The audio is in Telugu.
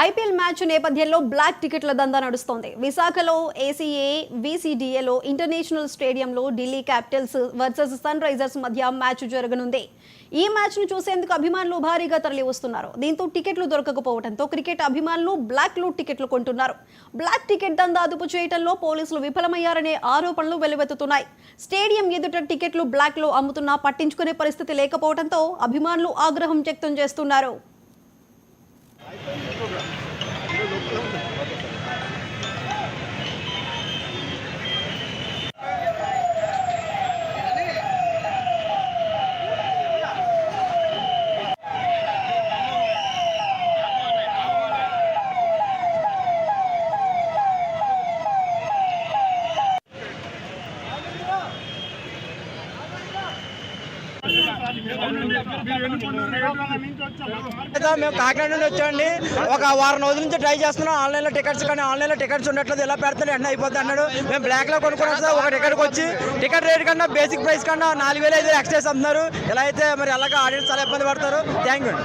ఐపీఎల్ మ్యాచ్ నేపథ్యంలో బ్లాక్ టికెట్ల దందా నడుస్తోంది. విశాఖలో ఏసీఏ వీసీడీఏలో ఇంటర్నేషనల్ స్టేడియంలో Delhi Capitals versus Sunrisers మధ్య మ్యాచ్ జరగనుంది. ఈ మ్యాచ్ ను చూసేందుకు అభిమానులు భారీగా తరలి వస్తున్నారు. దీంతో టికెట్లు దొరకకపోవడంతో క్రికెట్ అభిమానులు బ్లాక్ లో టికెట్లు కొంటున్నారు. బ్లాక్ టికెట్ దందా అదుపు చేయడంలో పోలీసులు విఫలమయ్యారనే ఆరోపణలు వెలువెత్తుతున్నాయి. స్టేడియం ఎదుట టికెట్లు బ్లాక్ లో అమ్ముతున్నా పట్టించుకునే పరిస్థితి లేకపోవడంతో అభిమానులు ఆగ్రహం వ్యక్తం చేస్తున్నారు. మేము కాకినాడ నుండి వచ్చామండి. ఒక వారం రోజుల నుంచి ట్రై చేస్తున్నాం. ఆన్లైన్లో టికెట్స్ కానీ ఆన్లైన్లో టికెట్స్ ఉండట్లేదు. ఎలా పెడతాడు ఎండ అయిపోతుంది అన్నాడు. మేము బ్లాక్లో కొనుక్కొని వస్తే ఒక టికెట్కి వచ్చి టికెట్ రేట్ కన్నా బేసిక్ ప్రైస్ కన్నా 4,500 ఎక్స్ట్రా అమ్ముతున్నారు. ఎలా అయితే మరి అలాగే ఆడియన్స్ చాలా ఇబ్బంది పడతారు. Thank you.